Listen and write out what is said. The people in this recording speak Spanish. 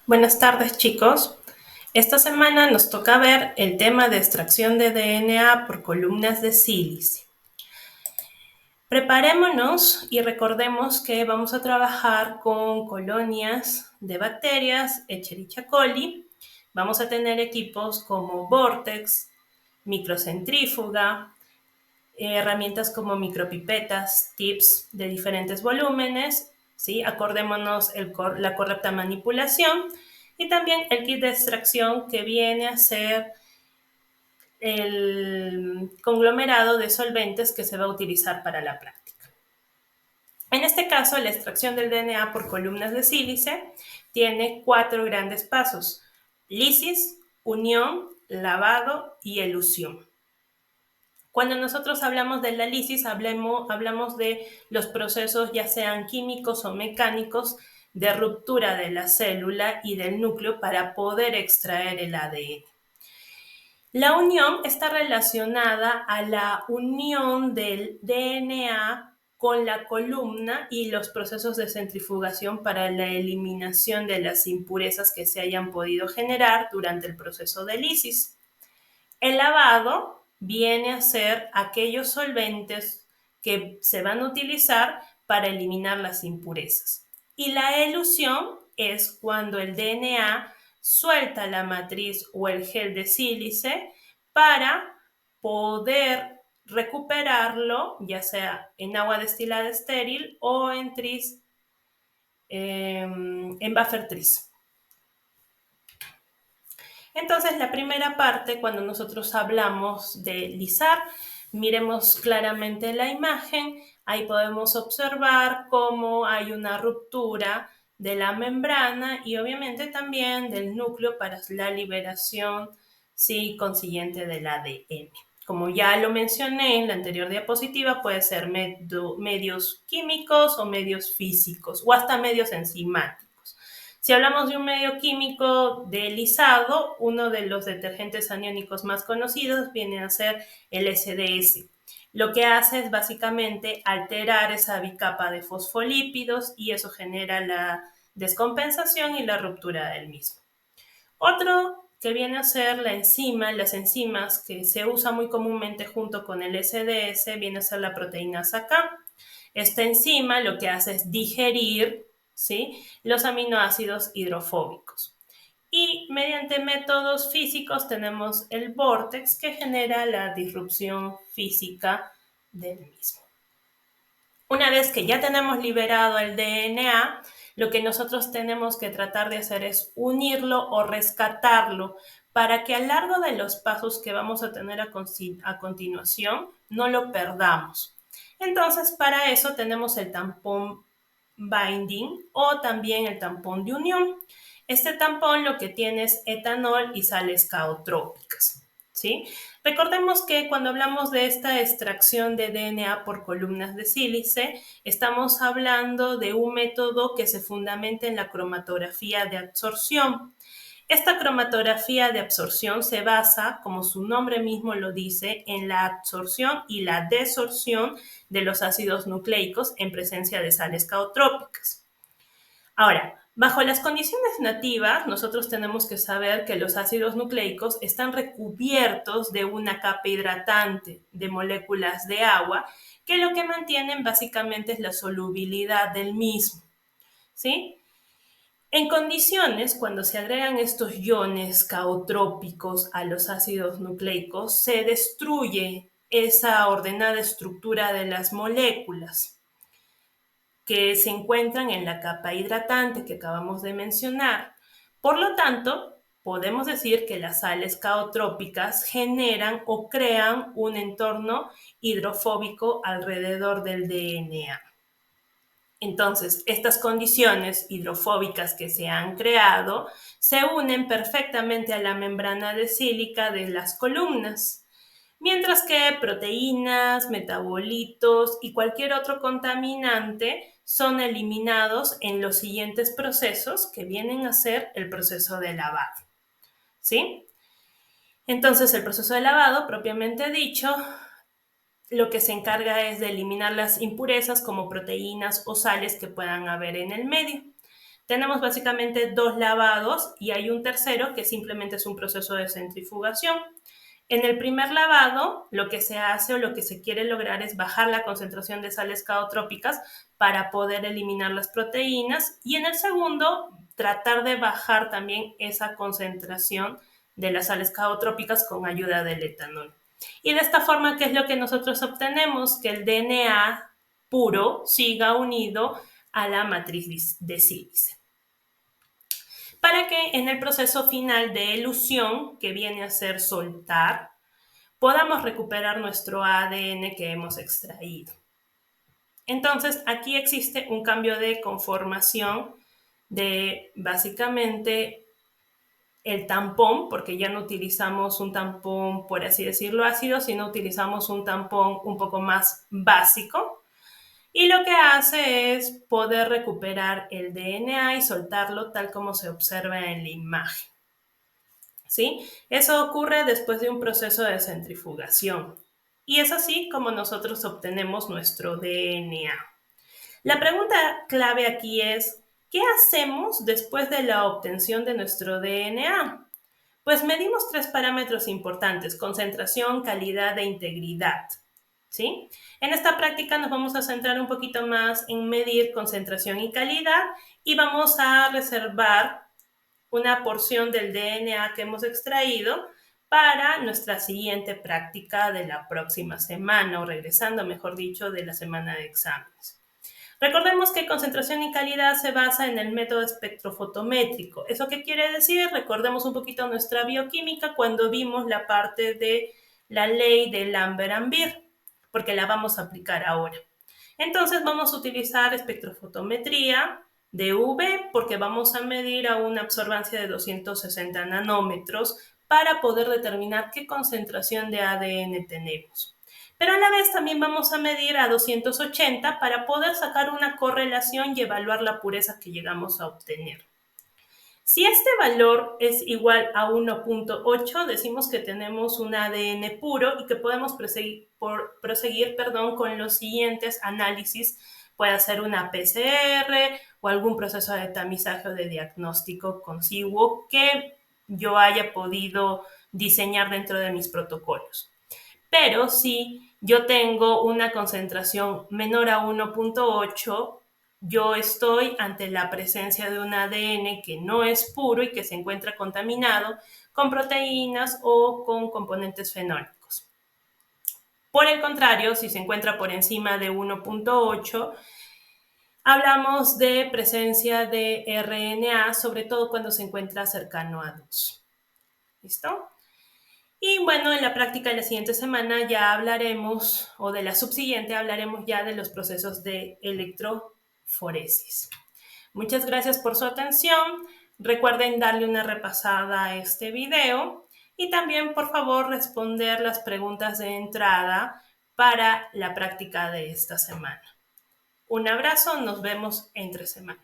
Buenas tardes, chicos. Esta semana nos toca ver el tema de extracción de DNA por columnas de sílice. Preparémonos y recordemos que vamos a trabajar con colonias de bacterias Escherichia coli. Vamos a tener equipos como Vortex, microcentrífuga, herramientas como micropipetas, tips de diferentes volúmenes, ¿sí? Acordémonos la correcta manipulación y también el kit de extracción que viene a ser el conglomerado de solventes que se va a utilizar para la práctica. En este caso, la extracción del DNA por columnas de sílice tiene 4 grandes pasos: lisis, unión, lavado y elusión. Cuando nosotros hablamos de la lisis, hablamos de los procesos ya sean químicos o mecánicos de ruptura de la célula y del núcleo para poder extraer el ADN. La unión está relacionada a la unión del DNA con la columna y los procesos de centrifugación para la eliminación de las impurezas que se hayan podido generar durante el proceso de lisis. El lavado viene a ser aquellos solventes que se van a utilizar para eliminar las impurezas. Y la elusión es cuando el DNA suelta la matriz o el gel de sílice para poder recuperarlo, ya sea en agua destilada estéril o en buffer tris. Entonces, la primera parte, cuando nosotros hablamos de lisar, miremos claramente la imagen. Ahí podemos observar cómo hay una ruptura de la membrana y obviamente también del núcleo para la liberación, sí, consiguiente del ADN. Como ya lo mencioné en la anterior diapositiva, puede ser medios químicos o medios físicos o hasta medios enzimáticos. Si hablamos de un medio químico de lisado, uno de los detergentes aniónicos más conocidos viene a ser el SDS. Lo que hace es básicamente alterar esa bicapa de fosfolípidos y eso genera la descompensación y la ruptura del mismo. Otro que viene a ser las enzimas que se usa muy comúnmente junto con el SDS, viene a ser la proteína K. Esta enzima lo que hace es digerir, ¿sí?, los aminoácidos hidrofóbicos. Y mediante métodos físicos tenemos el vórtex que genera la disrupción física del mismo. Una vez que ya tenemos liberado el DNA, lo que nosotros tenemos que tratar de hacer es unirlo o rescatarlo para que a lo largo de los pasos que vamos a tener a continuación no lo perdamos. Entonces, para eso tenemos el tampón binding o también el tampón de unión. Este tampón lo que tiene es etanol y sales caotrópicas, ¿sí? Recordemos que cuando hablamos de esta extracción de DNA por columnas de sílice, estamos hablando de un método que se fundamenta en la cromatografía de absorción. Esta cromatografía de absorción se basa, como su nombre mismo lo dice, en la absorción y la desorción de los ácidos nucleicos en presencia de sales caotrópicas. Ahora, bajo las condiciones nativas, nosotros tenemos que saber que los ácidos nucleicos están recubiertos de una capa hidratante de moléculas de agua que lo que mantienen básicamente es la solubilidad del mismo, ¿sí? En condiciones, cuando se agregan estos iones caotrópicos a los ácidos nucleicos, se destruye esa ordenada estructura de las moléculas que se encuentran en la capa hidratante que acabamos de mencionar. Por lo tanto, podemos decir que las sales caotrópicas generan o crean un entorno hidrofóbico alrededor del DNA. Entonces, estas condiciones hidrofóbicas que se han creado se unen perfectamente a la membrana de sílica de las columnas, mientras que proteínas, metabolitos y cualquier otro contaminante son eliminados en los siguientes procesos que vienen a ser el proceso de lavado, ¿sí? Entonces, el proceso de lavado, propiamente dicho, lo que se encarga es de eliminar las impurezas como proteínas o sales que puedan haber en el medio. Tenemos básicamente 2 lavados y hay un tercero que simplemente es un proceso de centrifugación. En el primer lavado, lo que se hace o lo que se quiere lograr es bajar la concentración de sales caotrópicas para poder eliminar las proteínas, y en el segundo, tratar de bajar también esa concentración de las sales caotrópicas con ayuda del etanol. Y de esta forma, ¿qué es lo que nosotros obtenemos? Que el DNA puro siga unido a la matriz de sílice, para que en el proceso final de elusión, que viene a ser soltar, podamos recuperar nuestro ADN que hemos extraído. Entonces, aquí existe un cambio de conformación de básicamente el tampón, porque ya no utilizamos un tampón, por así decirlo, ácido, sino utilizamos un tampón un poco más básico. Y lo que hace es poder recuperar el DNA y soltarlo tal como se observa en la imagen. ¿Sí? Eso ocurre después de un proceso de centrifugación. Y es así como nosotros obtenemos nuestro DNA. La pregunta clave aquí es, ¿qué hacemos después de la obtención de nuestro DNA? Pues medimos 3 parámetros importantes: concentración, calidad e integridad. ¿Sí? En esta práctica nos vamos a centrar un poquito más en medir concentración y calidad, y vamos a reservar una porción del DNA que hemos extraído para nuestra siguiente práctica de la próxima semana, o regresando, mejor dicho, de la semana de exámenes. Recordemos que concentración y calidad se basa en el método espectrofotométrico. ¿Eso qué quiere decir? Recordemos un poquito nuestra bioquímica cuando vimos la parte de la ley de Lambert-Beer, porque la vamos a aplicar ahora. Entonces vamos a utilizar espectrofotometría de UV, porque vamos a medir a una absorbancia de 260 nanómetros para poder determinar qué concentración de ADN tenemos. Pero a la vez también vamos a medir a 280 para poder sacar una correlación y evaluar la pureza que llegamos a obtener. Si este valor es igual a 1.8, decimos que tenemos un ADN puro y que podemos proseguir con los siguientes análisis. Puede ser una PCR o algún proceso de tamizaje o de diagnóstico consiguo que yo haya podido diseñar dentro de mis protocolos. Pero si yo tengo una concentración menor a 1.8, yo estoy ante la presencia de un ADN que no es puro y que se encuentra contaminado con proteínas o con componentes fenólicos. Por el contrario, si se encuentra por encima de 1.8, hablamos de presencia de RNA, sobre todo cuando se encuentra cercano a 2. ¿Listo? Y bueno, en la práctica de la siguiente semana ya hablaremos, o de la subsiguiente hablaremos ya de los procesos de electroforesis. Muchas gracias por su atención. Recuerden darle una repasada a este video y también, por favor, responder las preguntas de entrada para la práctica de esta semana. Un abrazo, nos vemos entre semana.